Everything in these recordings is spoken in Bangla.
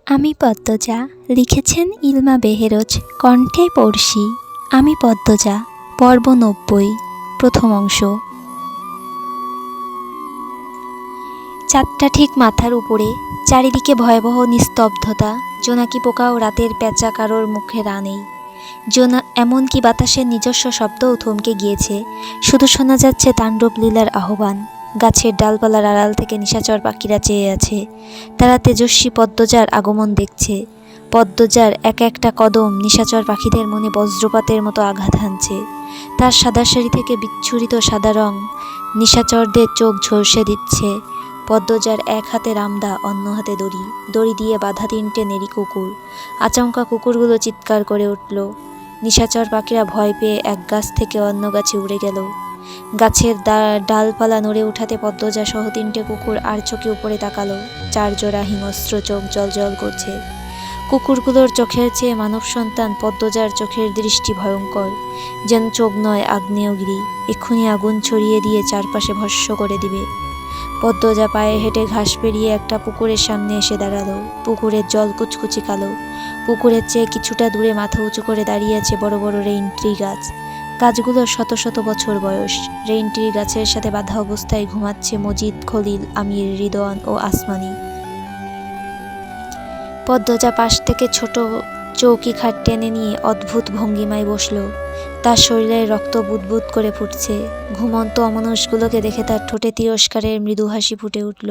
আমি পদ্মজা, লিখেছেন ইলমা বেহেরোজ, কণ্ঠে পড়শি। আমি পদ্মজা, পর্ব ৯০, প্রথম অংশ। চাঁদটা ঠিক মাথার উপরে, চারিদিকে ভয়াবহ নিস্তব্ধতা। জোনাকি পোকাও রাতের প্যাঁচা কারোর মুখে রা নেই। এমনকি বাতাসের নিজস্ব শব্দও থমকে গিয়েছে, শুধু শোনা যাচ্ছে তাণ্ডব লীলার আহ্বান। গাছের ডালপালার আড়াল থেকে নিশাচর পাখিরা চেয়ে আছে, তারা তেজস্বী পদ্মজার আগমন দেখছে। পদ্মজার এক একটা কদম নিশাচর পাখিদের মনে বজ্রপাতের মতো আঘাত হানছে। তার সাদা শাড়ি থেকে বিচ্ছুরিত সাদা রং নিশাচরদের চোখ ঝলসে দিচ্ছে। পদ্মজার এক হাতে রামদা, অন্য হাতে দড়ি, দড়ি দিয়ে বাঁধা ৩টে নেড়ি কুকুর। আচমকা কুকুরগুলো চিৎকার করে উঠল। নিশাচর পাখিরা ভয় পেয়ে এক গাছ থেকে অন্য গাছে উড়ে গেল। গাছের ডালপালা নড়ে উঠাতে পদ্মজা সহ ৩টে কুকুর আর চোখে উপরে তাকালো। ৪ জোড়া হিংস্র চোখ জলজল করছে। কুকুরগুলোর চোখের চেয়ে মানব সন্তান পদ্মজার চোখের দৃষ্টি ভয়ঙ্কর, যেন চোখ নয় আগ্নেয়গিরি, এক্ষুনি আগুন ছড়িয়ে দিয়ে চারপাশে ভস্ম করে দিবে। পদ্মজা পায়ে হেঁটে ঘাস পেরিয়ে একটা পুকুরের সামনে এসে দাঁড়ালো। পুকুরের জল কুচকুচি কালো। পুকুরের চেয়ে কিছুটা দূরে মাথা উঁচু করে দাঁড়িয়ে আছে বড় বড় রেইন ট্রি গাছ। গাছগুলোর শত শত বছর বয়স। রেইন ট্রি গাছের সাথে বাঁধা অবস্থায় ঘুমাচ্ছে মজিদ, খলিল, আমির, রিদওয়ান ও আসমানি। পদ্মজা পাশ থেকে ছোট চৌকি খাট টেনে নিয়ে অদ্ভুত ভঙ্গিমায় বসল। তার শরীরের রক্ত বুদবুদ করে ফুটছে। ঘুমন্ত অমানুষগুলোকে দেখে তার ঠোঁটে তিরস্কারের মৃদু হাসি ফুটে উঠল।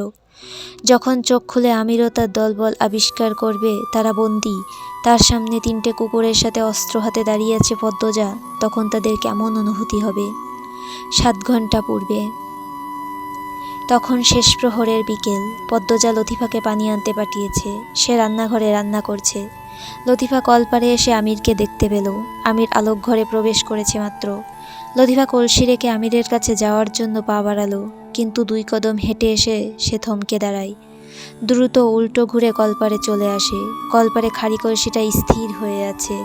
যখন চোখ খুলে আমিরও তার দলবল আবিষ্কার করবে তারা বন্দী, তার সামনে ৩টে কুকুরের সাথে অস্ত্র হাতে দাঁড়িয়ে আছে পদ্মজা, তখন তাদের কেমন অনুভূতি হবে? ৭ ঘন্টা পূর্বে, তখন শেষ প্রহরের বিকেল। পদ্মজা লতিফাকে পানি আনতে পাঠিয়েছে। সে রান্নাঘরে রান্না করছে। লতিফা কলপারে এসে আমিরকে দেখতে পেল। আমির আলোক ঘরে প্রবেশ করেছে মাত্র। লতিফা কলসি রেখে আমিরের কাছে যাওয়ার জন্য পা বাড়ালো, কিন্তু ২ কদম হেঁটে এসে সে থমকে দাঁড়ায়। দ্রুত উল্টো ঘুরে কলপারে চলে আসে। কলপারে খালি কলসিটা স্থির হয়ে আছে।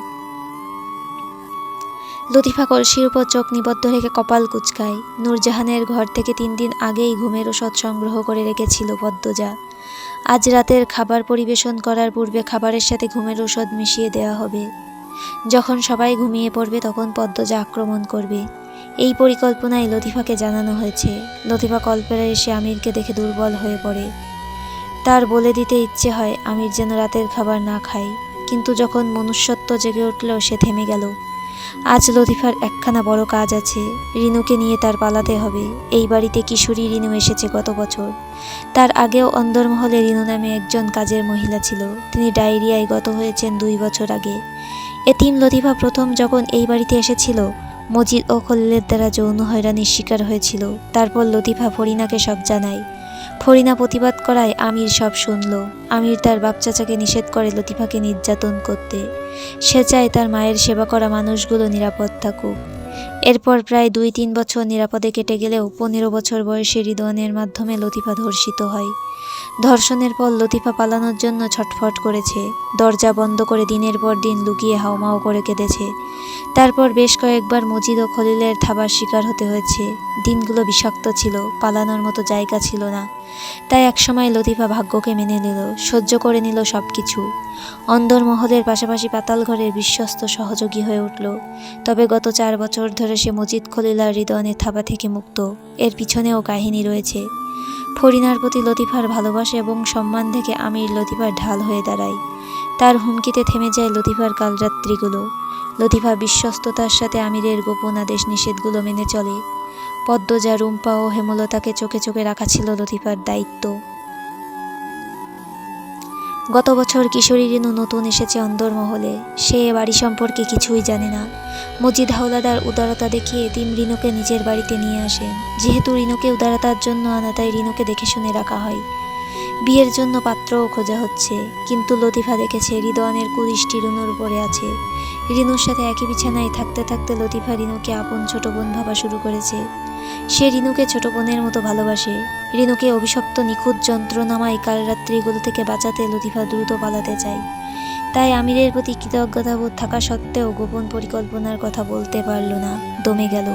লতিফা কলসির উপর চোখ নিবদ্ধ রেখে কপাল কুঁচকায়। নূরজাহানের ঘর থেকে ৩ দিন আগেই ঘুমের ওষুধ সংগ্রহ করে রেখেছিল পদ্মজা। আজ রাতের খাবার পরিবেশন করার পূর্বে খাবারের সাথে ঘুমের ওষুধ মিশিয়ে দেওয়া হবে। যখন সবাই ঘুমিয়ে পড়বে তখন পদ্মজা আক্রমণ করবে, এই পরিকল্পনায় লতিফাকে জানানো হয়েছে। লতিফা কলপারে এসে আমিরকে দেখে দুর্বল হয়ে পড়ে। তার বলে দিতে ইচ্ছে হয় আমির যেন রাতের খাবার না খায়, কিন্তু যখন মনুষ্যত্ব জেগে উঠল সে থেমে গেল। আজ লতিফার একখানা বড় কাজ আছে। রিনুকে নিয়ে তার পালাতে হবে। এই বাড়িতে কিশোরী রিনু এসেছে গত বছর। তার আগেও অন্দরমহলে রিনু নামে একজন কাজের মহিলা ছিল। তিনি ডায়রিয়ায় গত হয়েছেন ২ বছর আগে। এতিম লতিফা প্রথম যখন এই বাড়িতে এসেছিল, মজিদ ও খলিলের দ্বারা যৌন হয়রানির শিকার হয়েছিল। তারপর লতিফা ফরিনাকে সব জানায়। ফরিনা প্রতিবাদ করায় আমির সব শুনল। আমির তার বাপ চাচাকে নিষেধ করে লতিফাকে নির্যাতন করতে। সে চায় তার মায়ের সেবা করা মানুষগুলো নিরাপদ থাকুক। এরপর প্রায় ২-৩ বছর নিরাপদে কেটে গেলেও ১৫ বছর বয়সে রিদওয়ানের মাধ্যমে লতিফা ধর্ষিত হয়। ধর্ষণের পর লতিফা পালানোর জন্য ছটফট করেছে। দরজা বন্ধ করে দিনের পর দিন লুকিয়ে হাউমাউ করে কেঁদেছে। তারপর বেশ কয়েকবার মজিদ ও খলিলের থাবার শিকার হতে হয়েছে। দিনগুলো বিষাক্ত ছিল, পালানোর মতো জায়গা ছিল না। তাই একসময় লতিফা ভাগ্যকে মেনে নিল, সহ্য করে নিল সব কিছু। অন্দরমহলের পাশাপাশি পাতালঘরের বিশ্বস্ত সহযোগী হয়ে উঠল। তবে গত ৪ বছর ধরে সে মজিদ, খলিল আর রিদওয়ানের থাবা থেকে মুক্ত। এর পিছনেও কাহিনী রয়েছে। ফরিনার প্রতি লতিফার ভালোবাসা এবং সম্মান থেকে আমির লতিফার ঢাল হয়ে দাঁড়ায়। তার হুমকিতে থেমে যায় লতিফার কালরাত্রিগুলো। লতিফা বিশ্বস্ততার সাথে আমিরের গোপন আদেশ নিষেধগুলো মেনে চলে। পদ্মজা, রুম্পা ও হেমলতাকে চোখে চোখে রাখা ছিল লতিফার দায়িত্ব। গত বছর কিশোরী রিনু নতুন এসেছে অন্দরমহলে। সে এ বাড়ি সম্পর্কে কিছুই জানে না। মজিদ হাওলাদার উদারতা দেখিয়ে এতিম রিনুকে নিজের বাড়িতে নিয়ে আসেন। যেহেতু রিনুকে উদারতার জন্য আনা, তাই রিনুকে দেখে শুনে রাখা হয়। বিয়ের জন্য পাত্রও খোঁজা হচ্ছে, কিন্তু লতিফা দেখেছে রিদওয়ানের কুদৃষ্টি রিনুর উপরে আছে। রিনুর সাথে একই বিছানায় থাকতে থাকতে লতিফা রিনুকে আপন ছোট বোন ভাবা শুরু করেছে। সে রিনুকে ছোট বোনের মতো ভালোবাসে। রিনুকে অভিশপ্ত নিখুঁত যন্ত্রণাময় কালরাত্রিগুলো থেকে বাঁচাতে লতিফা দ্রুত পালাতে চায়। তাই আমিরের প্রতি কৃতজ্ঞতাবোধ থাকা সত্ত্বেও গোপন পরিকল্পনার কথা বলতে পারল না, দমে গেল।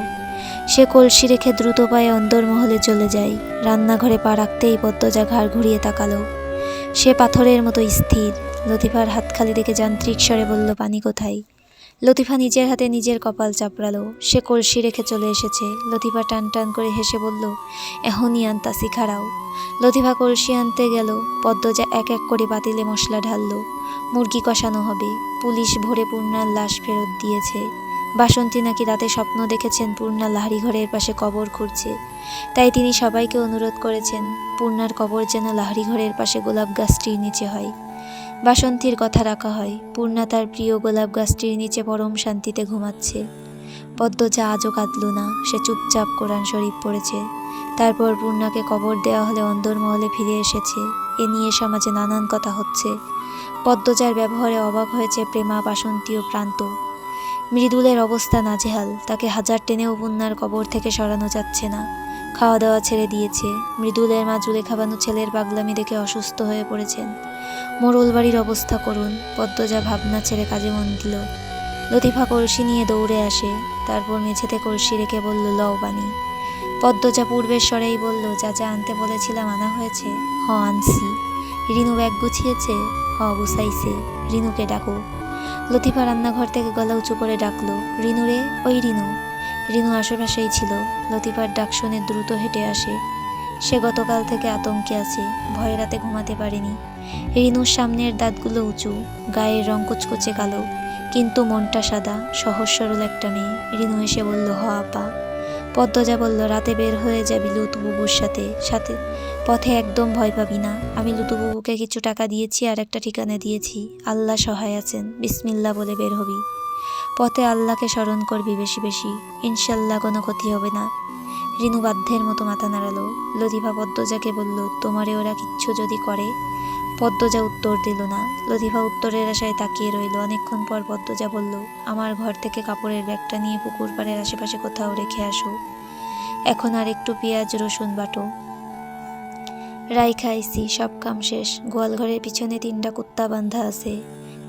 সে কলসি রেখে দ্রুত পায়ে অন্দরমহলে চলে যায়। রান্নাঘরে পা রাখতেই পদ্মজা ঘাড় ঘুরিয়ে তাকালো। সে পাথরের মতো স্থির। লতিফার হাত খালি দেখে যান্ত্রিক স্বরে বলল, পানি কোথায়? লতিফা নিজের হাতে নিজের কপাল চাপড়ালো। সে কলসি রেখে চলে এসেছে। লতিফা টান টান করে হেসে বলল, এখনই আনতাসি, খাড়াও। লতিফা কলসি আনতে গেল। পদ্মজা এক এক করে পাতিলে মশলা ঢাললো। মুরগি কষানো হবে। পুলিশ ভোরে পূর্ণার লাশ ফেরত দিয়েছে। বাসন্তী নাকি রাতে স্বপ্ন দেখেছেন পূর্ণা লাহারি ঘরের পাশে কবর খুঁড়ছে। তাই তিনি সবাইকে অনুরোধ করেছেন পূর্ণার কবর যেন লাহারি ঘরের পাশে গোলাপ গাছটির নিচে হয়। বাসন্তীর কথা রাখা হয়। পূর্ণা তার প্রিয় গোলাপ গাছটির নিচে পরম শান্তিতে ঘুমাচ্ছে। পদ্মজা আজও কাঁদল না। সে চুপচাপ কোরআন শরীফ পড়েছে। তারপর পূর্ণাকে কবর দেওয়া হলে অন্দরমহলে ফিরে এসেছে। এ নিয়ে সমাজে নানান কথা হচ্ছে। পদ্মজার ব্যবহারে অবাক হয়েছে প্রেমা, বাসন্তী ও প্রান্ত। মৃদুলের অবস্থা নাজেহাল। তাকে হাজার টেনেও পূর্ণার কবর থেকে সরানো যাচ্ছে না। খাওয়া দাওয়া ছেড়ে দিয়েছে। মৃদুলের মা জুলেখা বানু ছেলের পাগলামি দেখে অসুস্থ হয়ে পড়েছেন। মোড়ল বাড়ির অবস্থা করুন। পদ্মজা ভাবনা ছেড়ে কাজে মন দিল। লতিফা কলসি নিয়ে দৌড়ে আসে। তারপর মেঝেতে কলসি রেখে বলল, লও পানি। পদ্মজা পূর্বের স্বরেই বলল, যা যা আনতে বলেছিলাম আনা হয়েছে? হ, আনছি। রিনু ব্যাগ গুছিয়েছে? হ, গুছাইছে। রিনুকে ডাকো। লতিফা রান্নাঘর থেকে গলা উঁচু করে ডাকলো, রিনু রে, ওই রিনু। রিনু আশেপাশেই ছিল। লতিফার ডাক শুনে দ্রুত হেঁটে আসে। সে গতকাল থেকে আতঙ্কে আছে। ভয়ে রাতে ঘুমাতে পারেনি। রিনুর সামনের দাঁতগুলো উঁচু, গায়ের রং কুচকুচে কালো, কিন্তু মনটা সাদা, সহজ সরল একটা মেয়ে। রিনু এসে বলল, হ আপা। পদ্মজা বলল, রাতে বের হয়ে যাবি লুতুবুবুর সাথে সাথে পথে একদম ভয় পাবি না। আমি লুতুবুবুকে কিছু টাকা দিয়েছি আর একটা ঠিকানা দিয়েছি। আল্লাহ সহায় আছেন। বিসমিল্লাহ বলে বের হবি। পথে আল্লাহকে স্মরণ করবি বেশি বেশি। ইনশাল্লাহ কোনো ক্ষতি হবে না। রিনু বাধ্যের মতো মাথা নাড়ালো। লতিফা পদ্মজাকে বলল, তোমারে ওরা কিচ্ছু যদি করে? পদ্মজা উত্তর দিল না। লতিফা উত্তরের আশায় তাকিয়ে রইল। অনেকক্ষণ পর পদ্মজা বলল, আমার ঘর থেকে কাপড়ের ব্যাগটা নিয়ে পুকুর পাড়ের আশেপাশে কোথাও রেখে আসো। এখন আর একটু পেঁয়াজ রসুন বাটো। রাইখা আইছি, সব কাম শেষ। গোয়ালঘরের পিছনে 3টা কুত্তা বান্ধা আছে।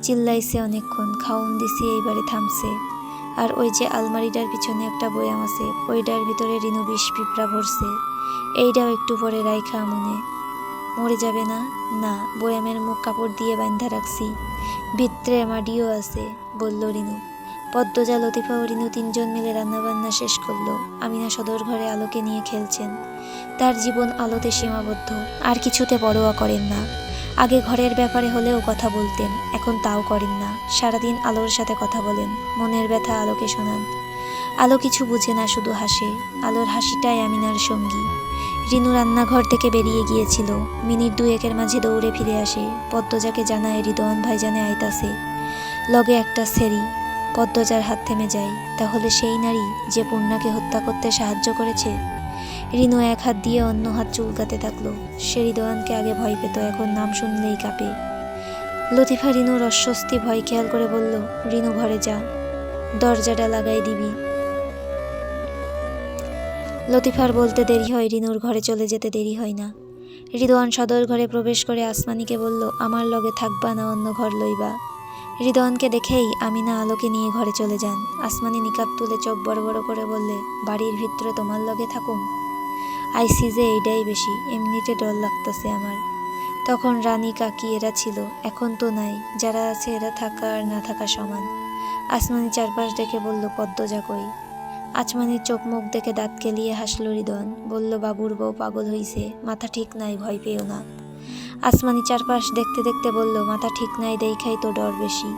চিল্লাইছে অনেকক্ষণ, খাওন দিছি, এইবারে থামছে। আর ওই যে আলমারিটার পিছনে একটা বয়াম আছে, ওইটার ভিতরে রিনু বিষ পিঁপড়া ভরছে। এইটাও একটু পরে রাইখা আমনে। মরে যাবে না? না, বয়ামের মুখ কাপড় দিয়ে বান্ধা রাখছি। ভিতরে মাডিও আছে, বলল রিনু। পদ্মজা, লতিফা ও রিনু 3জন মিলে রান্নাবান্না শেষ করলো। আমিনা সদর ঘরে আলোকে নিয়ে খেলছেন। তার জীবন আলোতে সীমাবদ্ধ, আর কিছুতে পরোয়া করেন না। আগে ঘরের ব্যাপারে হলেও কথা বলতেন, এখন তাও করেন না। সারাদিন আলোর সাথে কথা বলেন, মনের ব্যথা আলোকে শোনান। আলো কিছু বুঝে না, শুধু হাসে। আলোর হাসিটাই আমিনার সঙ্গী। রিনু রান্নাঘর থেকে বেরিয়ে গিয়েছিল। মিনিট 2-1 মাঝে দৌড়ে ফিরে আসে। পদ্মজাকে জানায় রিদওয়ান ভাইজানে আইতাছে, লগে একটা সেরি। পদ্মজার হাত থেমে যায়। তাহলে সেই নারী যে পূর্ণাকে হত্যা করতে সাহায্য করেছে? রিনু এক হাত দিয়ে অন্য হাত চুলকাতে থাকলো। সে রিদওয়ানকে আগে ভয় পেত, এখন নাম শুনলেই কাঁপে। লতিফা রিনুর অস্বস্তি ভয় খেয়াল করে বলল, রিনু ঘরে যা, দরজাটা লাগাই দিবি। লতিফার বলতে দেরি হয়, রিনুর ঘরে চলে যেতে দেরি হয় না। রিদওয়ান সদর ঘরে প্রবেশ করে আসমানিকে বলল, আমার লগে থাকবা না অন্য ঘর লইবা? রিদওয়ানকে দেখেই আমিনা আলোকে নিয়ে ঘরে চলে যান। আসমানি নিকাব তুলে চোখ বড় বড় করে বললে, বাড়ির ভিতরে তোমার লগে থাকুম? আইসি যে এইটাই বেশি, এমনিতে ডর লাগতেছে আমার। তখন রানী কাকি এরা ছিল, এখন তো নাই। যারা আছে এরা থাকা আর না থাকা সমান। আসমানি চারপাশ দেখে বলল, পদ্মজা কই? আচমানির চোখ মুখ দেখে দাঁত কেলিয়ে হাসল রিদওয়ান। বলল, বাবুর বউ পাগল হইছে, মাথা ঠিক নাই, ভয় পেও না। আসমানি চারপাশ দেখতে দেখতে বলল, মাথা ঠিক নাই দেখাই তো ডর বেশি।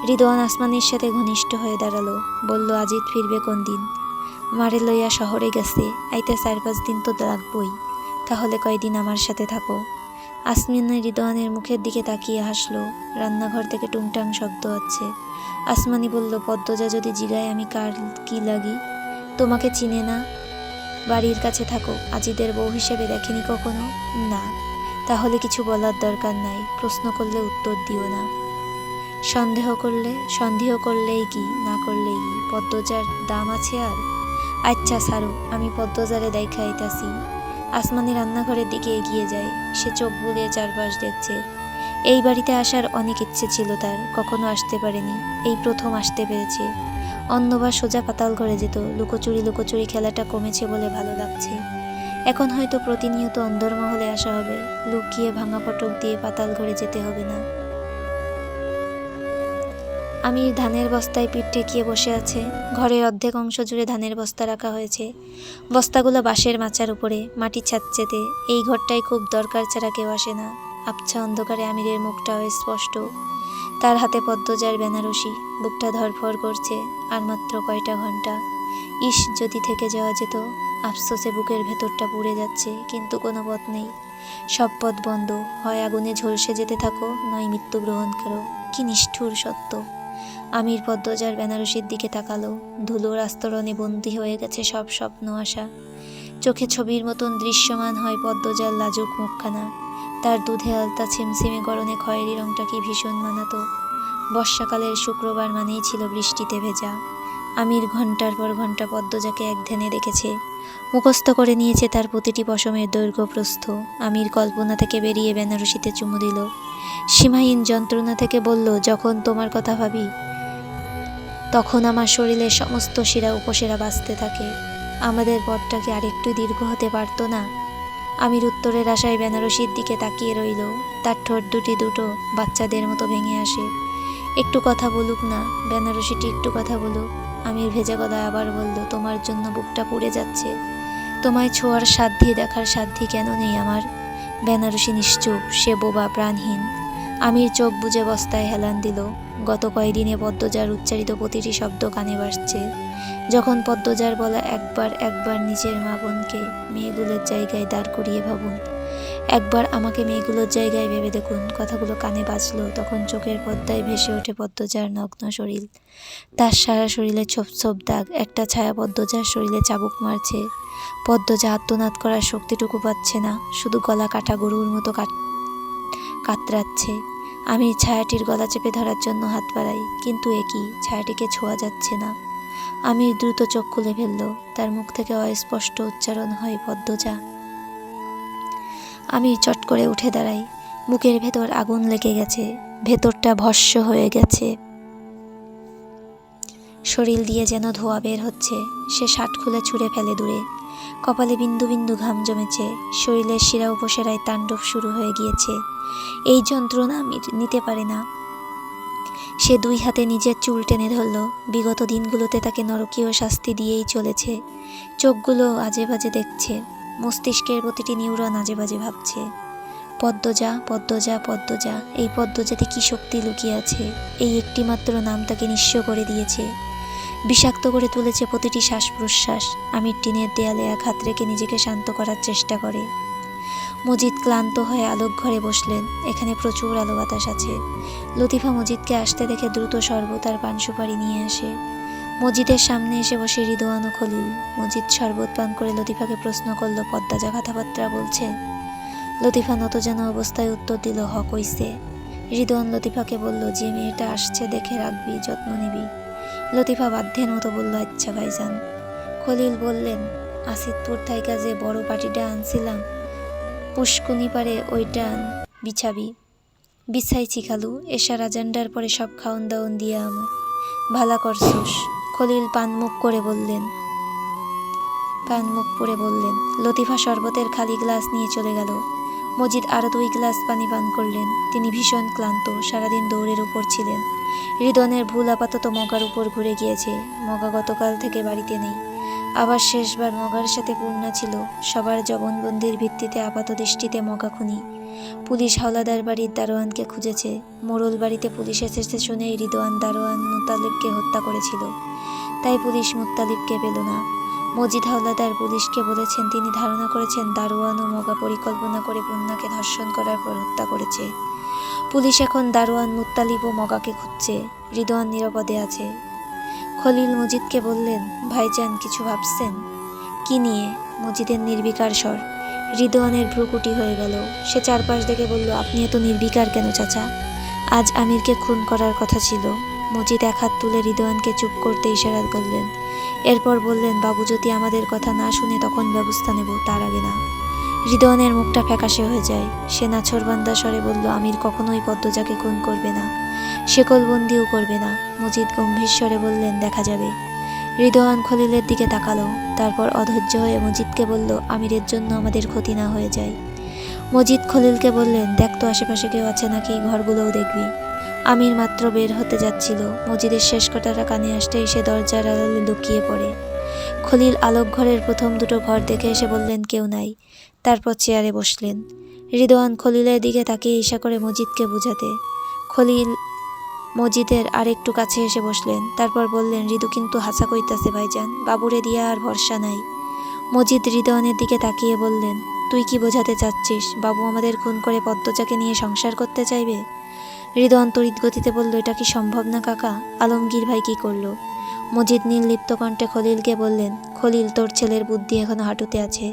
রিদওয়ান আসমানির সাথে ঘনিষ্ঠ হয়ে দাঁড়ালো। বলল, আজিত ফিরবে কোন দিন? মারে লইয়া শহরে গেছে, আইতে 4-5 দিন তো লাগবই। তাহলে কয়দিন আমার সাথে থাকো। আসমানি রিদওয়ানের মুখের দিকে তাকিয়ে হাসলো। রান্নাঘর থেকে টুংটাং শব্দ হচ্ছে। আসমানি বলল, পদ্মজা যদি জিগায় আমি কার কি লাগি? তোমাকে চিনে না? বাড়ির কাছে থাকো, আজিদের বউ হিসেবে দেখেনি কখনো? না। তাহলে কিছু বলার দরকার নাই। প্রশ্ন করলে উত্তর দিও না। সন্দেহ করলেই কি, না করলেই কি? পদ্মজার দাম আছে আর? আচ্ছা ছাড়ো, আমি পদ্মজারে দেখা আইতাছি। আসমানি রান্নাঘরের দিকে এগিয়ে যায়। সে চোখ বুলিয়ে চারপাশ দেখছে। এই বাড়িতে আসার অনেক ইচ্ছে ছিল তার, কখনো আসতে পারেনি। এই প্রথম আসতে পেরেছে। অন্যবার সোজা পাতাল ঘরে যেত। লুকোচুরি খেলাটা কমেছে বলে ভালো লাগছে। এখন হয়তো প্রতিনিয়ত অন্দরমহলে আসা হবে, লুকিয়ে ভাঙা ফটক দিয়ে পাতাল ঘরে যেতে হবে না। আমির ধানের বস্তায় পিঠ ঠেকিয়ে বসে আছে। ঘরের অর্ধেক অংশ জুড়ে ধানের বস্তা রাখা হয়েছে। বস্তাগুলো বাঁশের মাচার উপরে, মাটি ছাচ্ছেতে। এই ঘরটাই খুব দরকার ছাড়া কেউ আসে না। আবছা অন্ধকারে আমিরের মুখটাও স্পষ্ট। তার হাতে পদ্মজার বেনারসি। বুকটা ধড়ফড় করছে। আর মাত্র কয়টা ঘন্টা। ইস, যদি থেকে যাওয়া যেত। আফসোসে বুকের ভেতরটা পুড়ে যাচ্ছে, কিন্তু কোনো পথ নেই। সব পথ বন্ধ। হয় আগুনে ঝলসে যেতে থাকো, নয় মৃত্যু গ্রহণ করো। কি নিষ্ঠুর সত্য। আমির পদ্মজার বেনারসির দিকে তাকালো। ধুলোর আস্তরণে বন্দী হয়ে গেছে সব স্বপ্ন আশা। চোখে ছবির মতন দৃশ্যমান হয় পদ্মজার লাজুক মুখখানা। তার দুধে আলতা ছিমছিমে গরনে খয়েরি রংটা কি ভীষণ মানাতো। বর্ষাকালের শুক্রবার মানেই ছিল বৃষ্টিতে ভেজা। আমির ঘন্টার পর ঘন্টা পদ্মজাকে এক ধ্যানে রেখেছে। মুখস্থ করে নিয়েছে তার প্রতিটি পশমের দৈর্ঘ্য প্রস্থ। আমির কল্পনা থেকে বেরিয়ে বেনারসিতে চুমু দিল। সীমাহীন যন্ত্রণা থেকে বলল, যখন তোমার কথা ভাবি তখন আমার শরীরের সমস্ত শিরা উপশিরা বাজতে থাকে। আমাদের পথটা কি আরেকটু দীর্ঘ হতে পারতো না? আমির উত্তরের আশায় বেনারসির দিকে তাকিয়ে রইল। তার ঠোঁট দুটো বাচ্চাদের মতো ভেঙে আসে। একটু কথা বলুক না, বেনারসিটি একটু কথা বলুক। আমির ভেজা গলায় আবার বলল, তোমার জন্য বুকটা পুড়ে যাচ্ছে। তোমায় ছোঁয়ার সাধ্যি, দেখার সাধ্যি কেন নেই আমার? বেনারসি নিশ্চুপ, সে বোবা, প্রাণহীন। আমির চোখ বুজে বস্তায় হেলান দিল। গত কয়েকদিনে পদ্মজার উচ্চারিত প্রতিটি শব্দ কানে বাজছে। যখন পদ্মজার বলা একবার একবার নিজের মা বোনকে মেয়েগুলোর জায়গায় দাঁড় করিয়ে ভাবুন, একবার আমাকে মেয়েগুলোর জায়গায় ভেবে দেখুন, কথাগুলো কানে বাজলো, তখন চোখের পর্দায় ভেসে ওঠে পদ্মজার নগ্ন শরীর। তার সারা শরীরে ছোপ ছোপ দাগ। একটা ছায়া পদ্মজার শরীরে চাবুক মারছে। পদ্মজা আত্মনাদ করার শক্তিটুকু পাচ্ছে না, শুধু গলা কাটা গরুর মতো কাতরাচ্ছে। আমি ছায়াটির গলা চেপে ধরার জন্য হাত বাড়াই, কিন্তু একই, ছায়াটিকে ছোঁয়া যাচ্ছে না। আমি দ্রুত চোখ খুলে ফেলল। তার মুখ থেকে অস্পষ্ট উচ্চারণ হয়, পদ্মজা। আমি চট করে উঠে দাঁড়াই। বুকের ভেতর আগুন লেগে গেছে। ভেতরটা ভস্ম হয়ে গেছে। শরীর দিয়ে যেন ধোঁয়া বের হচ্ছে। সে শার্ট খুলে ছুঁড়ে ফেলে দূরে। কপালে বিন্দু বিন্দু ঘাম জমেছে। শরীরের শিরা উপশিরায় তাণ্ডব শুরু হয়ে গিয়েছে। এই যন্ত্রণা আমি নিতে পারে না। সে দুই হাতে নিজের চুল টেনে ধরল। বিগত দিনগুলোতে তাকে নরকীয় শাস্তি দিয়েই চলেছে। চোখগুলো আজে বাজে দেখছে। মস্তিষ্কের প্রতিটি নিউরন আজে বাজে ভাবছে। পদ্মজা, পদ্মজা, পদ্মজা। এই পদ্মজাতে কি শক্তি লুকিয়ে আছে? এই একটিমাত্র নাম তাকে নিঃস্ব করে দিয়েছে। বিষাক্ত করে তুলেছে প্রতিটি শ্বাস প্রশ্বাস। আমির টিনের দেয়ালে এক হাত রেখে নিজেকে শান্ত করার চেষ্টা করে। মজিদ ক্লান্ত হয়ে আলোক ঘরে বসলেন। এখানে প্রচুর আলো বাতাস আছে। লতিফা মজিদকে আসতে দেখে দ্রুত শরবত আর পান সুপারি নিয়ে আসে। মজিদের সামনে এসে বসে রিদওয়ান ও খলিল। মজিদ শরবত পান করে লতিফাকে প্রশ্ন করল, পদ্মজা কথাবার্তা বলছে? লতিফা নতজানা অবস্থায় উত্তর দিল, হ কইছে। রিদওয়ান লতিফাকে বলল, যে মেয়েটা আসছে দেখে রাখবি, যত্ন নিবি। লতিফা বাধ্যের মতো বলল, আচ্ছা ভাইজান। খলিল বললেন, আসিদপুর থাইকা যে বড় পাটিটা আনছিলাম, পুষ্কুনি পারে ওইটা বিছাবি। বিছাইছি খালু, এশার আজান্ডার পরে সব খাওন দাওন দিয়ে আমু। ভালা করছোস। খলিল পানমুখ করে বললেন। লতিফা শরবতের খালি গ্লাস নিয়ে চলে গেল। মজিদ আরও 2 গ্লাস পানি পান করলেন। তিনি ভীষণ ক্লান্ত, সারাদিন দৌড়ের উপর ছিলেন। রিদনের ভুল আপাতত মগার উপর ঘুরে গিয়েছে। মগা গতকাল থেকে বাড়িতে নেই। আবার শেষবার মগার সাথে পূর্ণা ছিল। সবার জবানবন্দির ভিত্তিতে আপাত দৃষ্টিতে মগা খুনি। পুলিশ হাওলাদার বাড়ির দারোয়ানকে খুঁজেছে। মোড়ল বাড়িতে পুলিশ এসেছে শুনেই রিদওয়ান দারোয়ান মুত্তালিবকে হত্যা করেছিল। তাই পুলিশ মুত্তালিবকে পেল না। মজিদ হাওলাদার পুলিশকে বলেছেন, তিনি ধারণা করেছেন দারোয়ান ও মগা পরিকল্পনা করে পূর্ণাকে ধর্ষণ করার পর হত্যা করেছে। পুলিশ এখন দারোয়ান, মুত্তালিব ও মগাকে খুঁজছে। রিদওয়ান নিরাপদে আছে। খলিল মজিদকে বললেন, ভাইজান কিছু ভাবছেন? কি নিয়ে? মজিদের নির্বিকার স্বর। রিদওয়ানের ভ্রুকুটি হয়ে গেল। সে চারপাশ দেখে বলল, আপনি এত নির্বিকার কেন চাচা? আজ আমিরকে খুন করার কথা ছিল। মজিদ এক হাত তুলে রিদওয়ানকে চুপ করতে ইশারা করলেন। এরপর বললেন, বাবু যদি আমাদের কথা না শুনে তখন ব্যবস্থা নেব, তার আগে না। রিদওয়ানের মুখটা ফ্যাকাশে হয়ে যায়। সে নাছোড়বান্দা স্বরে বলল, আমির কখনোই পদ্মজাকে খুন করবে না, শেকলবন্দিও করবে না। মজিদ গম্ভীর স্বরে বললেন, দেখা যাবে। রিদওয়ান খলিলের দিকে তাকালো, তারপর অধৈর্য হয়ে মজিদকে বলল, আমিরের জন্য আমাদের ক্ষতি না হয়ে যায়। মজিদ খলিলকে বললেন, দেখ তো আশেপাশে কেউ আছে নাকি, ঘরগুলোও দেখবি। আমির মাত্র বের হতে যাচ্ছিল, মজিদের শেষ কথাটা কানে আসতেই সে দরজার আড়ালে লুকিয়ে পড়ে। খলিল আলোক ঘরের প্রথম দুটো ঘর দেখে এসে বললেন, কেউ নাই। তারপর চেয়ারে বসলেন। রিদওয়ান খলিলের দিকে তাকিয়ে ইশা করে মজিদকে বুঝাতে। খলিল মজিদের আরেকটু কাছে এসে বসলেন, তারপর বললেন, রিদু কিন্তু হাসা কইতাছে ভাইজান, বাবুরে দিয়া আর ভরসা নাই। মজিদ রিদওয়ানের দিকে তাকিয়ে বললেন, তুই কি বোঝাতে চাচ্ছিস, বাবু আমাদের খুন করে পদ্মজাকে নিয়ে সংসার করতে চাইবে? রিদওয়ান তড়িৎ গতিতে বলল, এটা কি সম্ভব না কাকা? আলমগীর ভাই কি করলো? মজিদ নির্লিপ্ত কণ্ঠে খলিলকে বললেন, খলিল, তোর ছেলের বুদ্ধি এখনো হাঁটুতে আছে।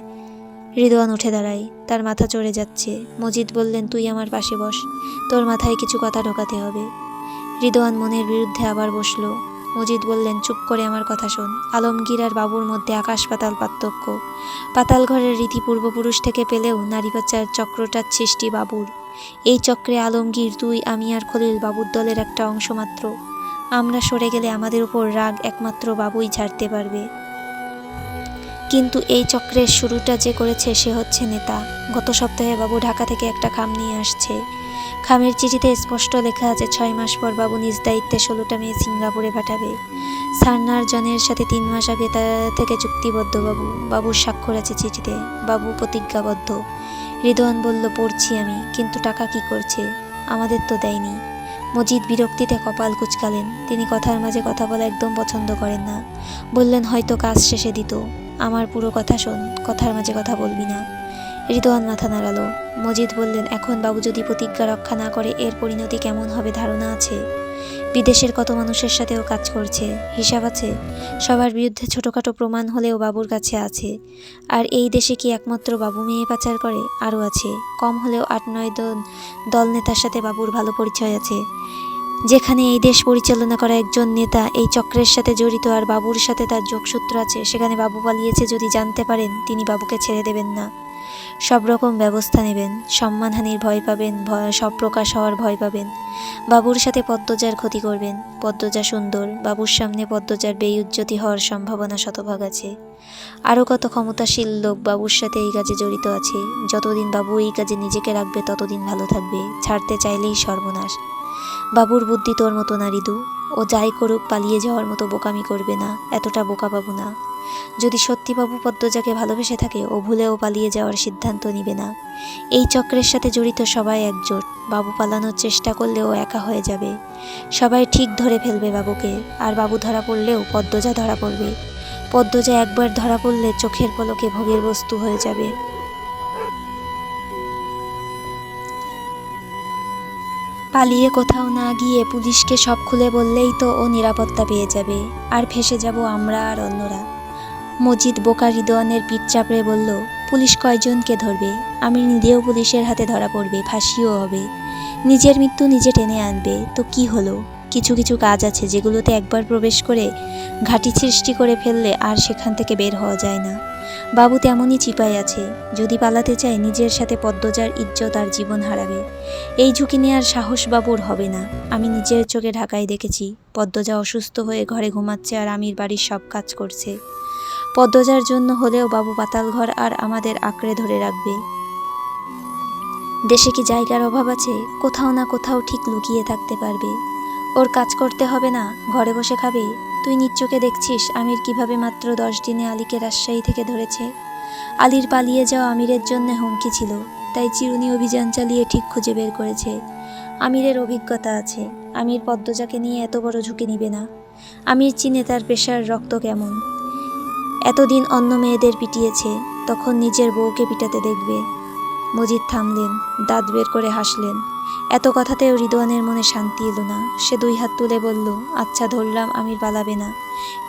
রিদওয়ান উঠে দাঁড়ায়, তার মাথা চড়ে যাচ্ছে। মজিদ বললেন, তুই আমার পাশে বস, তোর মাথায় কিছু কথা ঢোকাতে হবে। রিদওয়ান মনের বিরুদ্ধে আবার বসল। মজিদ বললেন, চুপ করে আমার কথা শোন। আলমগীর আর বাবুর মধ্যে আকাশ পাতাল পার্থক্য। পাতাল ঘরের রীতি পূর্বপুরুষ থেকে পেলেও নারী বাচ্চার চক্রটার সৃষ্টি বাবুর। এই চক্রে আলমগীর, তুই, আমি আর খলিল বাবুর দলের একটা অংশ মাত্র। আমরা সরে গেলে আমাদের উপর রাগ একমাত্র বাবুই ঝাড়তে পারবে। কিন্তু এই চক্রের শুরুটা যে করেছে সে হচ্ছে নেতা। গত সপ্তাহে বাবু ঢাকা থেকে একটা খাম নিয়ে আসছে। খামের চিঠিতে স্পষ্ট লেখা আছে 6 মাস পর বাবু নিজ দায়িত্বে 16টা মেয়ে সিঙ্গাপুরে পাঠাবে। সারনার জনের সাথে 3 মাস আগে থেকে চুক্তিবদ্ধ বাবু। বাবুর স্বাক্ষর আছে চিঠিতে, বাবু প্রতিজ্ঞাবদ্ধ। রিদওয়ান বলল, পড়ছি আমি, কিন্তু টাকা কি করছে? আমাদের তো দেয়নি। মজিদ বিরক্তিতে কপাল কুঁচকালেন। তিনি কথার মাঝে কথা বলা একদম পছন্দ করেন না। বললেন, হয়তো কাজ শেষে দিত। আমার পুরো কথা শোন, কথার মাঝে কথা বলবি না। রিদওয়ান মাথা নাড়ালো। মজিদ বললেন, এখন বাবু যদি প্রতিজ্ঞা রক্ষা না করে এর পরিণতি কেমন হবে ধারণা আছে? বিদেশের কত মানুষের সাথেও কাজ করছে, হিসাব আছে। সবার বিরুদ্ধে ছোটোখাটো প্রমাণ হলেও বাবুর কাছে আছে। আর এই দেশে কি একমাত্র বাবু মেয়ে পাচার করে? আরও আছে, কম হলেও 8-9 দল নেতার সাথে বাবুর ভালো পরিচয় আছে। যেখানে এই দেশ পরিচালনা করা একজন নেতা এই চক্রের সাথে জড়িত আর বাবুর সাথে তার যোগসূত্র আছে, সেখানে বাবু পালিয়েছে যদি জানতে পারেন, তিনি বাবুকে ছেড়ে দেবেন না। সব রকম ব্যবস্থা নেবেন, সম্মানহানির ভয় পাবেন, সব প্রকাশ হওয়ার ভয় পাবেন। বাবুর সাথে পদ্মজার ক্ষতি করবেন। পদ্মজা সুন্দর, বাবুর সামনে পদ্মজার বেইজ্জতি হওয়ার সম্ভাবনা শতভাগ আছে। আরও কত ক্ষমতাশীল লোক বাবুর সাথে এই কাজে জড়িত আছে। যতদিন বাবু এই কাজে নিজেকে রাখবে ততদিন ভালো থাকবে, ছাড়তে চাইলেই সর্বনাশ। বাবুর বুদ্ধি তোর মতো না রিদু, ও যাই করুক পালিয়ে যাওয়ার মতো বোকামি করবে না, এতটা বোকা বাবু না। যদি সত্যি বাবু পদ্মজাকে ভালোবেসে থাকে, ও ভুলেও পালিয়ে যাওয়ার সিদ্ধান্ত নিবে না। এই চক্রের সাথে জড়িত সবাই একজোট। বাবু পালানোর চেষ্টা করলেও একা হয়ে যাবে। সবাই ঠিক ধরে ফেলবে বাবুকে, আর বাবু ধরা পড়লেও পদ্মজা ধরা পড়বে। পদ্মজা একবার ধরা পড়লে চোখের পলকে ভোগের বস্তু হয়ে যাবে। পালিয়ে কোথাও না গিয়ে পুলিশকে সব খুলে বললেই তো ও নিরাপত্তা পেয়ে যাবে, আর ফেঁসে যাব আমরা আর অন্যরা। মজিদ বোকা রিদওয়ানের পিঠ চাপড়ে বলল, পুলিশ কয়জনকে ধরবে? আমি নিজেও পুলিশের হাতে ধরা পড়বে, ফাঁসিও হবে। নিজের মৃত্যু নিজে টেনে আনবে তো কি হলো? কিছু কিছু কাজ আছে যেগুলোতে একবার প্রবেশ করে ঘাঁটি সৃষ্টি করে ফেললে আর সেখান থেকে বের হওয়া যায় না। বাবু তেমনই চিপায় আছে। যদি পালাতে চায় নিজের সাথে পদ্মজার ইজ্জত আর জীবন হারাবে। এই ঝুঁকি নেওয়ার সাহস বাবুর হবে না। আমি নিজের চোখে ঢাকায় দেখেছি, পদ্মজা অসুস্থ হয়ে ঘরে ঘুমাচ্ছে আর আমির বাড়ির সব কাজ করছে। পদ্মজার জন্য হলেও বাবু পাতাল ঘর আর আমাদের আঁকড়ে ধরে রাখবে। দেশে কি জায়গার অভাব আছে? কোথাও না কোথাও ঠিক লুকিয়ে থাকতে পারবে। ওর কাজ করতে হবে না, ঘরে বসে খাবে। তুই নিজ চোখে দেখছিস আমির কিভাবে মাত্র 10 দিনে আলীকে রাজশাহী থেকে ধরেছে। আলীর পালিয়ে যাওয়া আমিরের জন্য হুমকি ছিল, তাই চিরুনি অভিযান চালিয়ে ঠিক খুঁজে বের করেছে। আমিরের অভিজ্ঞতা আছে, আমির পদ্মজাকে নিয়ে এত বড় ঝুঁকি নিবে না। আমির চিনে তার পেশার রক্ত কেমন। এতদিন অন্য মেয়েদের পিটিয়েছে, তখন নিজের বউকে পিটাতে দেখবে। মজিদ থামলেন, দাঁত বের করে হাসলেন। এত কথাতেও রিদওয়ানের মনে শান্তি এলো না। সে 2 হাত তুলে বলল, আচ্ছা ধরলাম আমির পালাবে না,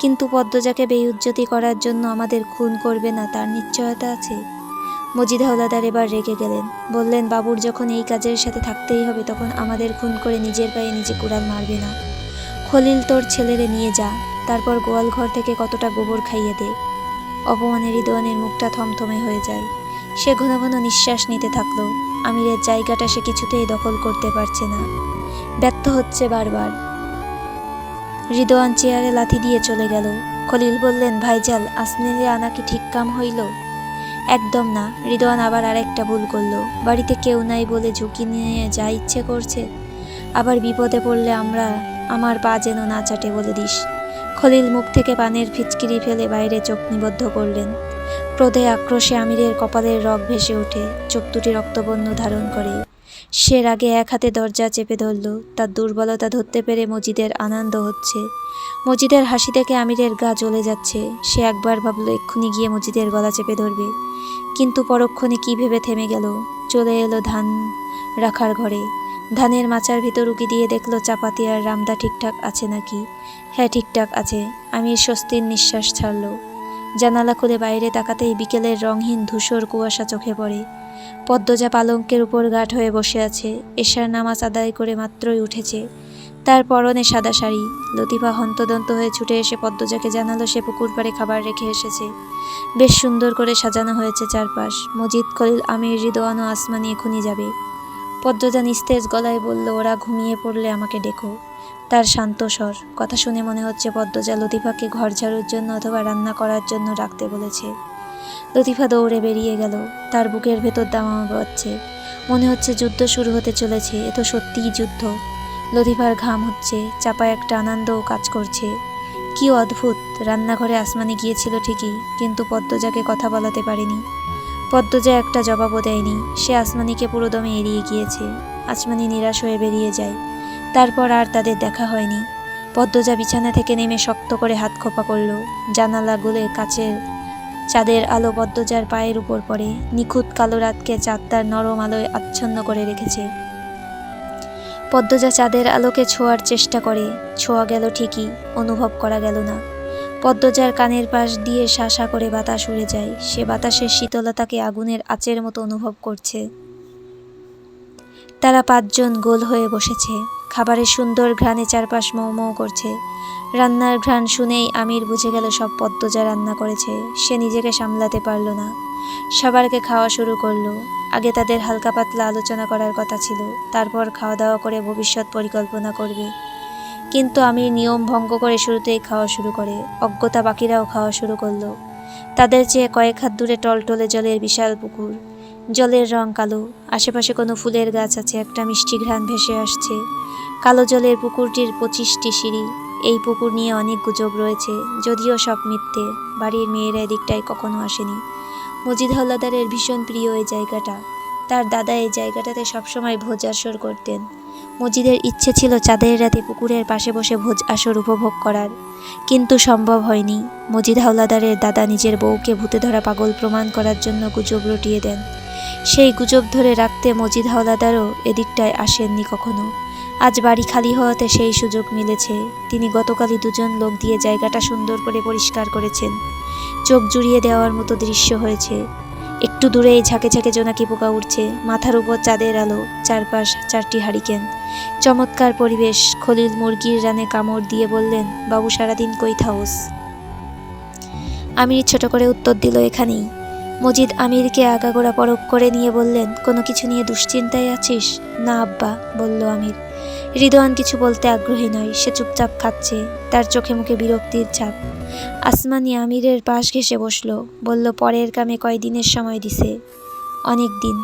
কিন্তু পদ্মজাকে বেইজ্জতি করার জন্য আমাদের খুন করবে না তার নিশ্চয়তা আছে? মজিদ হাওলাদার এবার রেগে গেলেন। বললেন, বাবুর যখন এই কাজের সাথে থাকতেই হবে তখন আমাদের খুন করে নিজের পায়ে নিজে কুড়াল মারবে না। খলিল তোর ছেলেরে নিয়ে যা, তারপর গোয়াল ঘর থেকে কতটা গোবর খাইয়ে দে। অপমানে রিদওয়ানের মুখটা থমথমে হয়ে যায়। সে ঘন ঘন নিঃশ্বাস নিতে থাকলো। আমিরের জায়গাটা সে কিছুতেই দখল করতে পারছে না, ব্যর্থ হচ্ছে বারবার। রিদওয়ান চেয়ারে লাথি দিয়ে চলে গেল। খলিল বললেন, ভাইজাল, আসমানিরে আনা কি ঠিক কাম হইল? একদম না। রিদওয়ান আবার আরেকটা ভুল করলো। বাড়িতে কেউ নাই বলে ঝুঁকি নিয়ে যা ইচ্ছে করছে। আবার বিপদে পড়লে আমার পা যেন না চাটে বলে দিস। খলিল মুখ থেকে পানের ফিচকিরি ফেলে বাইরে চোখ নিবদ্ধ করলেন। ক্রোধে আক্রোশে আমিরের কপালের রগ ভেসে ওঠে, চোখ দুটি রক্তবর্ণ ধারণ করে। সে রাগে এক হাতে দরজা চেপে ধরল। তার দুর্বলতা ধরতে পেরে মজিদের আনন্দ হচ্ছে। মজিদের হাসি থেকে আমিরের গা জ্বলে যাচ্ছে। সে একবার ভাবল এক্ষুনি গিয়ে মজিদের গলা চেপে ধরবে, কিন্তু পরক্ষণে কী ভেবে থেমে গেল। চলে এলো ধান রাখার ঘরে। ধানের মাচার ভিতর উকি দিয়ে দেখলো চাপাতি আর রামদা ঠিকঠাক আছে নাকি। হ্যাঁ, ঠিকঠাক আছে। আমির স্বস্তির নিঃশ্বাস ছাড়ল। জানালা খুলে বাইরে তাকাতেই বিকেলের রংহীন ধূসর কুয়াশা চোখে পড়ে। পদ্মজা পালঙ্কের উপর গাঁট হয়ে বসে আছে। এশার নামাজ আদায় করে মাত্রই উঠেছে। তার পরনে সাদা শাড়ি। লতিফা হন্তদন্ত হয়ে ছুটে এসে পদ্মজাকে জানালো সে পুকুর পাড়ে খাবার রেখে এসেছে। বেশ সুন্দর করে সাজানো হয়েছে চারপাশ। মজিদ, খলিল, আমির, রিদওয়ান ও আসমানি এখুনি যাবে। পদ্মজা নিস্তেজ গলায় বলল, ওরা ঘুমিয়ে পড়লে আমাকে ডেকো। তার শান্ত স্বর। কথা শুনে মনে হচ্ছে পদ্মজা লতিফাকে ঘর ঝাড়ুর জন্য অথবা রান্না করার জন্য ডাকতে বলেছে। লতিফা দৌড়ে বেরিয়ে গেল। তার বুকের ভেতর দামামা বাজছে। মনে হচ্ছে যুদ্ধ শুরু হতে চলেছে। এ তো সত্যিই যুদ্ধ। লতিফার ঘাম হচ্ছে, চাপায় একটা আনন্দও কাজ করছে। কি অদ্ভুত! রান্নাঘরে আসমানি গিয়েছিল ঠিকই, কিন্তু পদ্মজাকে কথা বলাতে পারেনি। পদ্মজা একটা জবাবও দেয়নি। সে আসমানিকে পুরোদমে এড়িয়ে গিয়েছে। আসমানি নিরাশ হয়ে বেরিয়ে যায়। তারপর আর তাদের দেখা হয়নি। পদ্মজা বিছানা থেকে নেমে শক্ত করে হাত খোপা করল। জানালা গুলে কাচের চাঁদের আলো পদ্মজার পায়ের উপর পড়ে। নিখুঁত কালো রাতকে চাঁদ তার নরম আলোয় আচ্ছন্ন করে রেখেছে। পদ্মজা চাঁদের আলোকে ছোঁয়ার চেষ্টা করে। ছোঁয়া গেল ঠিকই, অনুভব করা গেল না। পদ্মজার কানের পাশ দিয়ে শাঁসা করে বাতাস উড়ে যায়। সে বাতাসের শীতলতাকে আগুনের আঁচের মতো অনুভব করছে। তারা পাঁচজন গোল হয়ে বসেছে। খাবারের সুন্দর ঘ্রাণে চারপাশ মৌ মৌ করছে। রান্নার ঘ্রাণ শুনেই আমির বুঝে গেল সব পদ্মজা রান্না করেছে। সে নিজেকে সামলাতে পারল না। সবারকে খাওয়া শুরু করলো। আগে তাদের হালকা পাতলা আলোচনা করার কথা ছিল, তারপর খাওয়া দাওয়া করে ভবিষ্যৎ পরিকল্পনা করবে। কিন্তু আমির নিয়ম ভঙ্গ করে শুরুতেই খাওয়া শুরু করে। অজ্ঞতা বাকিরাও খাওয়া শুরু করলো। তাদের চেয়ে কয়েক হাত দূরে টলটলে জলের বিশাল পুকুর। জলের রং কালো। আশেপাশে কোনো ফুলের গাছ আছে। একটা মিষ্টি ঘ্রাণ ভেসে আসছে। কালো জলের পুকুরটির 25টি সিঁড়ি। এই পুকুর নিয়ে অনেক গুজব রয়েছে, যদিও সব মিথ্যে। বাড়ির মেয়েরা এদিকটায় কখনো আসেনি। মজিদ হাওলাদারের ভীষণ প্রিয় এই জায়গাটা। তার দাদা এই জায়গাটাতে সবসময় ভোজ আসর করতেন। মজিদের ইচ্ছে ছিল চাঁদের রাতে পুকুরের পাশে বসে ভোজ আসর উপভোগ করার, কিন্তু সম্ভব হয়নি। মজিদ হাওলাদারের দাদা নিজের বউকে ভূতে ধরা পাগল প্রমাণ করার জন্য গুজব রটিয়ে দেন। সেই গুজব ধরে রাখতে মজিদ হাওলাদারও এদিকটায় আসেননি কখনো। আজ বাড়ি খালি হওয়াতে সেই সুযোগ মিলেছে। তিনি গতকালই দুজন লোক দিয়ে জায়গাটা সুন্দর করে পরিষ্কার করেছেন। চোখ জুড়িয়ে দেওয়ার মতো দৃশ্য হয়েছে। একটু দূরেই ঝাঁকে ঝাঁকে জোনাকি পোকা উঠছে। মাথার উপর চাঁদের আলো, চারপাশ 4টি হারিকেন। চমৎকার পরিবেশ। খলিল মুরগির রানে কামড় দিয়ে বললেন, বাবু সারাদিন কই থাউস? আমির ছোট করে উত্তর দিল, এখানেই। মজিদ আমিরকে আগাগোড়া পরখ করে নিয়ে বললেন, কোনো কিছু নিয়ে দুশ্চিন্তায় আছিস? না আব্বা, বলল আমির। রিদওয়ান কিছু বলতে আগ্রহী নয়। সে চুপচাপ খাচ্ছে। তার চোখে মুখে বিরক্তির ছাপ। আসমানি আমিরের পাশ ঘেঁষে বসল। বলল, পরের কামে কয়দিনের সময় দিছে? অনেক দিন।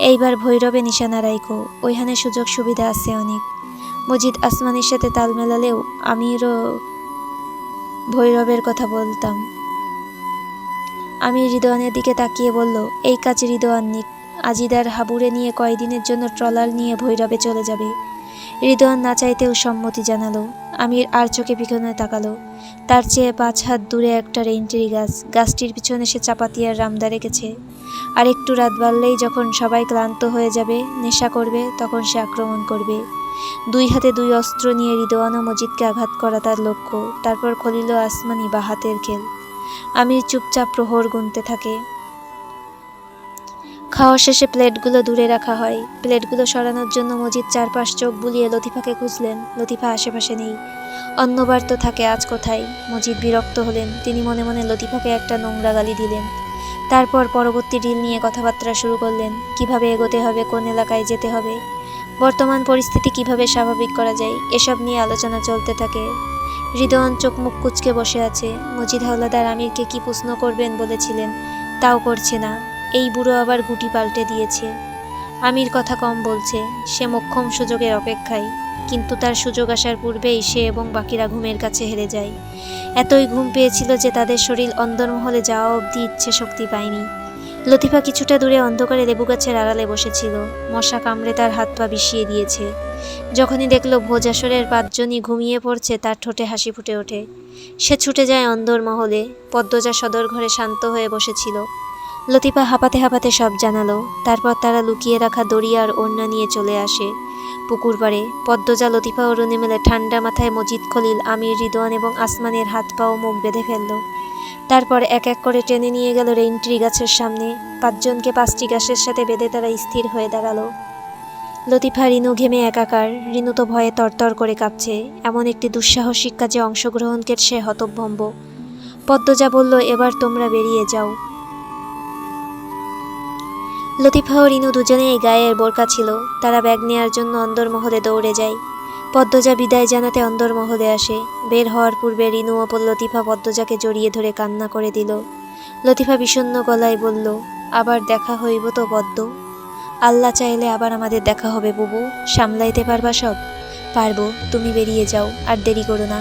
এইবার ভৈরবে নিশানা রাইখো। ওইখানে সুযোগ সুবিধা আছে অনেক। মজিদ আসমানির সাথে তাল মেলালেও আমিরও ভৈরবের কথা বলতাম। আমির রিদওয়ানের দিকে তাকিয়ে বলল, এই কাজ রিদওয়ান নিক। আজিদার হাবুড়ে নিয়ে কয়দিনের জন্য ট্রলার নিয়ে ভৈরবে চলে যাবে। রিদওয়ান না চাইতেও সম্মতি জানালো। আমির আর চোখে পিছনে তাকালো। তার চেয়ে 5 হাত দূরে একটা রেইনট্রি গাছ। গাছটির পিছনে সে চাপাতি আর রামদা রেখেছে। আর একটু রাত বাড়লেই যখন সবাই ক্লান্ত হয়ে যাবে, নেশা করবে, তখন সে আক্রমণ করবে। 2 হাতে 2 অস্ত্র নিয়ে রিদওয়ান ও মজিদকে আঘাত করা তার লক্ষ্য। তারপর খলিল ও আসমানি বা হাতের খেল। আমির চুপচাপ প্রহর গুনতে থাকে। খাওয়া শেষে প্লেটগুলো দূরে রাখা হয়। প্লেটগুলো সরানোর জন্য মজিদ চারপাশ চোখ বুলিয়ে লতিফাকে খুঁজলেন। লতিফা আশেপাশে নেই। অন্যবার তো থাকে, আজ কোথায়? মজিদ বিরক্ত হলেন। তিনি মনে মনে লতিফাকে একটা নোংরা গালি দিলেন। তারপর পরবর্তী ডিল নিয়ে কথাবার্তা শুরু করলেন। কিভাবে এগোতে হবে, কোন এলাকায় যেতে হবে, বর্তমান পরিস্থিতি কিভাবে স্বাভাবিক করা যায়, এসব নিয়ে আলোচনা চলতে থাকে। হৃদয়ন চোখ মুখ কুঁচকে বসে আছে। মজিদ হাওলাদার আমিরকে কি প্রশ্ন করবেন বলেছিলেন, তাও করছে না। এই বুড়ো আবার গুটি পাল্টে দিয়েছে। আমির কথা কম বলছে, সে মোক্ষম সুযোগের অপেক্ষায়, কিন্তু তার সুযোগ আসার পূর্বেই সে এবং বাকিরা ঘুমের কাছে হেরে যায়। এতই ঘুম পেয়েছিল যে তাদের শরীর অন্দরমহলে যাওয়া অবধি ইচ্ছে শক্তি পায়নি। লতিফা কিছুটা দূরে অন্ধকারে লেবু গাছের আড়ালে বসেছিল। মশা কামড়ে তার হাত পা বিষিয়ে দিয়েছে। যখনই দেখল ভোজ আসরের 5 জনই ঘুমিয়ে পড়ছে, তার ঠোঁটে হাসি ফুটে ওঠে। সে ছুটে যায় অন্দরমহলে। পদ্মজা সদর ঘরে শান্ত হয়ে বসেছিল। লতিফা হাঁপাতে হাঁপাতে সব জানালো। তারপর তারা লুকিয়ে রাখা দড়ি আর ওড়না নিয়ে চলে আসে পুকুর পাড়ে। পদ্মজা, লতিফা ও রুনি মিলে ঠান্ডা মাথায় মজিদ, খলিল, আমির, রিদওয়ান এবং আসমানের হাত পা ও মুখ বেঁধে ফেলল। তারপর এক এক করে টেনে নিয়ে গেল রেইনট্রি গাছের সামনে। 5 জনকে 5টি গাছের সাথে বেঁধে তারা স্থির হয়ে দাঁড়ালো। লতিফা, রিনু ঘেমে একাকার। রিনু তো ভয়ে তরতর করে কাঁপছে। এমন একটি দুঃসাহসিক কাজে অংশগ্রহণকে সে হতভম্ব। পদ্মজা বলল, এবার তোমরা বেরিয়ে যাও। লতিফা ও রিনু দুজনেই গায়ের বোরকা ছিল। তারা ব্যাগ নেওয়ার জন্য অন্দরমহলে দৌড়ে যায়। পদ্মজা বিদায় জানাতে অন্দরমহলে আসে। বের হওয়ার পূর্বে রিনু ও লতিফা পদ্মজাকে জড়িয়ে ধরে কান্না করে দিল। লতিফা বিষণ্ণ গলায় বলল, আবার দেখা হইব তো পদ্ম? আল্লাহ চাইলে আবার আমাদের দেখা হবে বুবু। সামলাইতে পারবা সব? পারবো, তুমি বেরিয়ে যাও, আর দেরি করো না।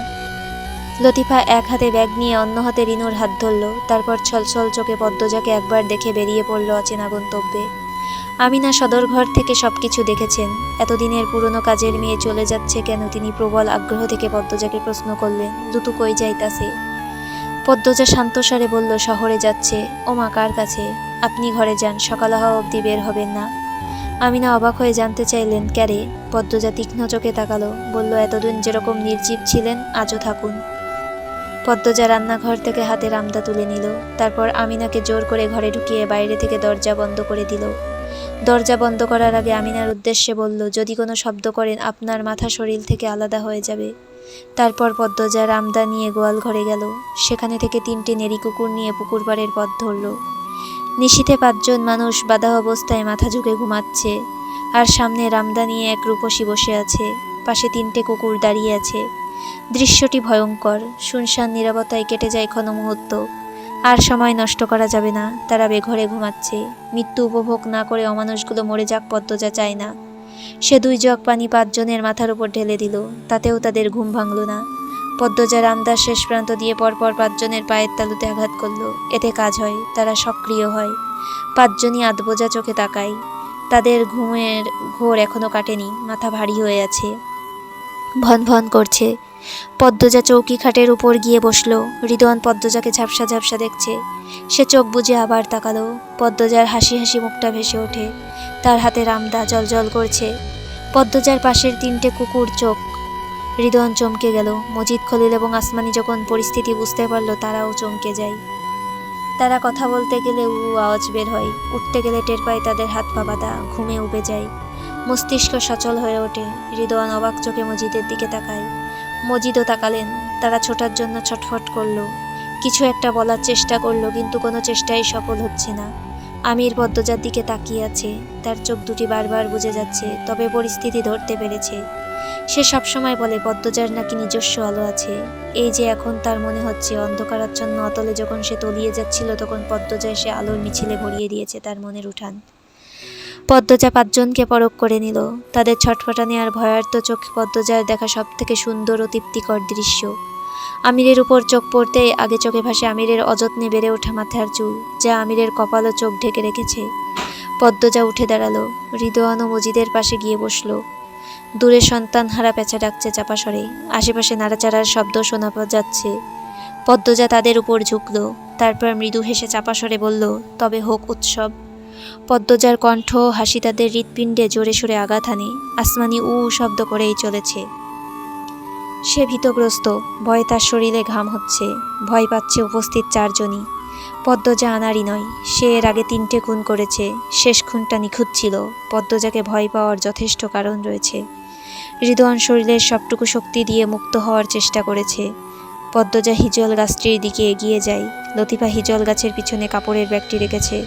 লতিফা এক হাতে ব্যাগ নিয়ে অন্য হাতে রিনুর হাত ধরল। তারপর ছলছল চোখে পদ্মজাকে একবার দেখে বেরিয়ে পড়ল অচেনা গন্তব্যে। আমিনা সদর ঘর থেকে সবকিছু দেখেছেন। এতদিনের পুরনো কাজের মেয়ে চলে যাচ্ছে কেন, তিনি প্রবল আগ্রহ থেকে পদ্মজাকে প্রশ্ন করলেন, লুতু কই যাইতাছে? পদ্মজা শান্তস্বরে বলল, শহরে যাচ্ছে। ওমা, কার কাছে? আপনি ঘরে যান, সকাল হওয়া অবধি বের হবেন না। আমিনা অবাক হয়ে জানতে চাইলেন, ক্যারে? পদ্মজা তীক্ষ্ণ চোখে তাকালো, বলল, এতদিন যেরকম নির্জীব ছিলেন আজও থাকুন। পদ্মজা রান্নাঘর থেকে হাতের আমদা তুলে নিল। তারপর আমিনাকে জোর করে ঘরে ঢুকিয়ে বাইরে থেকে দরজা বন্ধ করে দিল। দরজা বন্ধ করার আগে আমিনার উদ্দেশ্যে বলল, যদি কোনো শব্দ করেন আপনার মাথা শরীর থেকে আলাদা হয়ে যাবে। তারপর পদ্মজা রামদা নিয়ে গোয়াল ঘরে গেল। সেখানে থেকে 3টে নেড়ি কুকুর নিয়ে পুকুর পাড়ের পথ ধরল। নিশীথে 5 জন মানুষ বাঁধা অবস্থায় মাথা ঝুঁকে ঘুমাচ্ছে। আর সামনে রামদা নিয়ে এক রূপসী বসে আছে। পাশে 3টে কুকুর দাঁড়িয়ে আছে। দৃশ্যটি ভয়ঙ্কর। শুনশান নীরবতায় কেটে যায় ক্ষণ মুহূর্ত। আর সময় নষ্ট করা যাবে না। তারা বেঘরে ঘুমাচ্ছে। মৃত্যু উপভোগ না করে অমানুষগুলো মরে যাক পদ্মজা চায় না। সে 2 জগ পানি 5 জনের মাথার উপর ঢেলে দিল। তাতেও তাদের ঘুম ভাঙল না। পদ্মজা রামদার শেষ প্রান্ত দিয়ে পরপর 5 জনের পায়ের তালুতে আঘাত করল। এতে কাজ হয়, তারা সক্রিয় হয়। 5 জনই আধবোজা চোখে তাকায়। তাদের ঘুমের ঘোর এখনো কাটেনি। মাথা ভারী হয়ে আছে, ভন ভন করছে। পদ্মজা চৌকি খাটের উপর গিয়ে বসল। হৃদয়ন পদ্মজাকে ঝাপসা ঝাপসা দেখছে। সে চোখ বুজে আবার তাকালো। পদ্মজার হাসি হাসি মুখটা ভেসে ওঠে। তার হাতে রামদা জলজল করছে। পদ্মজার পাশের 3টে কুকুর চোখ। হৃদয়ন চমকে গেল। মজিদ, খলিল এবং আসমানি যখন পরিস্থিতি বুঝতে পারল, তারাও চমকে যায়। তারা কথা বলতে গেলে আওয়াজ বের হয়। উঠতে গেলে টের পায় তাদের হাত পা বাঁধা। ঘুমে উবে যায়। মস্তিষ্ক সচল হয়ে ওঠে। হৃদয়ন অবাক চোখে মজিদের দিকে তাকায়। মজিদও তাকালেন। তারা ছোটার জন্য ছটফট করলো। কিছু একটা বলার চেষ্টা করলো, কিন্তু কোনো চেষ্টাই সফল হচ্ছে না। আমির পদ্মজার দিকে তাকিয়ে আছে। তার চোখ দুটি বারবার বুজে যাচ্ছে, তবে পরিস্থিতি ধরতে পেরেছে। সে সবসময় বলে পদ্মজার নাকি নিজস্ব আলো আছে। এই যে এখন তার মনে হচ্ছে অন্ধকারাচ্ছন্ন অতলে যখন সে তলিয়ে যাচ্ছিল, তখন পদ্মজা এসে আলোর মিছিলে ভরিয়ে দিয়েছে তার মনের উঠান। পদ্মজা 5 জনকে পরখ করে নিল। তাদের ছটফটানি আর ভয়ার্ত চোখ পদ্মজার দেখা সব থেকে সুন্দর ও তৃপ্তিকর দৃশ্য। আমিরের উপর চোখ পড়তেই আগে চোখে ভাসে আমিরের অযত্নে বেড়ে ওঠা মাথার চুল, যা আমিরের কপাল ও চোখ ঢেকে রেখেছে। পদ্মজা উঠে দাঁড়ালো। হৃদয়ান ও মজিদের পাশে গিয়ে বসল। দূরে সন্তানহারা পেঁচা ডাকছে চাপা স্বরে। আশেপাশে নাড়াচাড়ার শব্দ শোনা যাচ্ছে। পদ্মজা তাদের উপর ঝুঁকল। তারপর মৃদু হেসে চাপা স্বরে বলল, তবে হোক উৎসব। পদ্মজার কণ্ঠ হাসি তাদের হৃৎপিণ্ডে জোরে সোরে আঘাত হানে। আসমানি শব্দ করেই চলেছে। সে ভীতগ্রস্ত। ভয়ে তার শরীরে ঘাম হচ্ছে। ভয় পাচ্ছে উপস্থিত 4 জনই। পদ্মজা আনাড়ি নয়। সে এর আগে 3টে খুন করেছে। শেষ খুনটা নিখুঁত ছিল। পদ্মজাকে ভয় পাওয়ার যথেষ্ট কারণ রয়েছে। হৃদয়ন শরীরের সবটুকু শক্তি দিয়ে মুক্ত হওয়ার চেষ্টা করেছে। পদ্মজা হিজল গাছটির দিকে এগিয়ে যায়। লতিফা হিজল গাছের পিছনে কাপড়ের ব্যাগটি রেখেছে।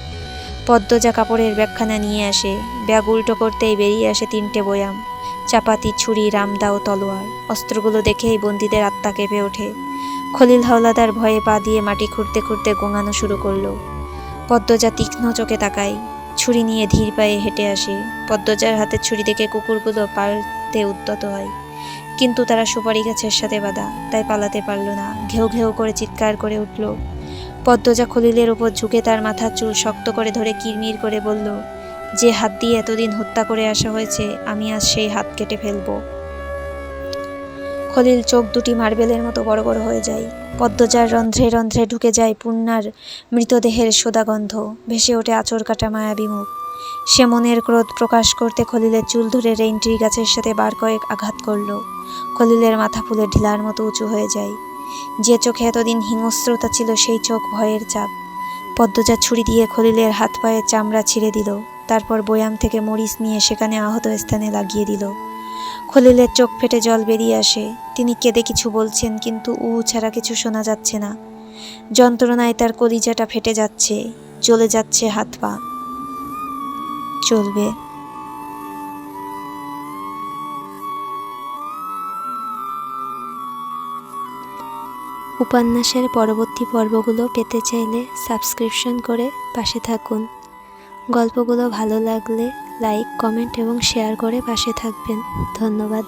পদ্মজা কাপড়ের ব্যাগখানা নিয়ে আসে। ব্যাগ উল্টো করতেই বেরিয়ে আসে 3টে বয়াম। চাপাতি, ছুরি, রামদা ও তলোয়ার। অস্ত্রগুলো দেখেই বন্দীদের আত্মা কেঁপে ওঠে। খলিল হাওলাদার ভয়ে পা দিয়ে মাটি খুঁড়তে খুঁড়তে গোঙানো শুরু করলো। পদ্মজা তীক্ষ্ণ চোখে তাকায়, ছুরি নিয়ে ধীর পায়ে হেঁটে আসে। পদ্মজার হাতে ছুরি দেখে কুকুরগুলো পালতে উদ্যত হয়, কিন্তু তারা সুপারি গাছের সাথে বাঁধা, তাই পালাতে পারল না। ঘেউ ঘেউ করে চিৎকার করে উঠল। পদ্মজা খলিলের ওপর ঝুঁকে তার মাথার চুল শক্ত করে ধরে কিরমির করে বলল, যে হাত দিয়ে এতদিন হত্যা করে আসা হয়েছে, আমি আজ সেই হাত কেটে ফেলব। খলিল চোখ দুটি মার্বেলের মতো বড় বড় হয়ে যায়। পদ্মজার রন্ধ্রে রন্ধ্রে ঢুকে যায় পূর্ণার মৃতদেহের সোদাগন্ধ। ভেসে ওঠে আঁচড় কাটা মায়াবী মুখ। সে মনের ক্রোধ প্রকাশ করতে খলিলের চুল ধরে রেইনট্রি গাছের সাথে বার কয়েক আঘাত করল। খলিলের মাথা ফুলে ঢিলার মতো উঁচু হয়ে যায়। যে চোখে এতদিন হিংস্রতা ছিল, সেই চোখ ভয়ের চাপ। পদ্মজা ছুরি দিয়ে খলিলের হাত পায়ের চামড়া ছিঁড়ে দিল, তারপর বয়াম থেকে মরিচ নিয়ে সেখানে আহত স্থানে লাগিয়ে দিল। খলিলের চোখ ফেটে জল বেরিয়ে আসে। তিনি কেঁদে কিছু বলছেন, কিন্তু ছাড়া কিছু শোনা যাচ্ছে না। যন্ত্রণায় তার কলিজাটা ফেটে যাচ্ছে, জ্বলে যাচ্ছে হাত পা। চলবে। উপন্যাসের পরবর্তী পর্বগুলো পেতে চাইলে সাবস্ক্রিপশন করে পাশে থাকুন। গল্পগুলো ভালো লাগলে লাইক, কমেন্ট এবং শেয়ার করে পাশে থাকবেন। ধন্যবাদ।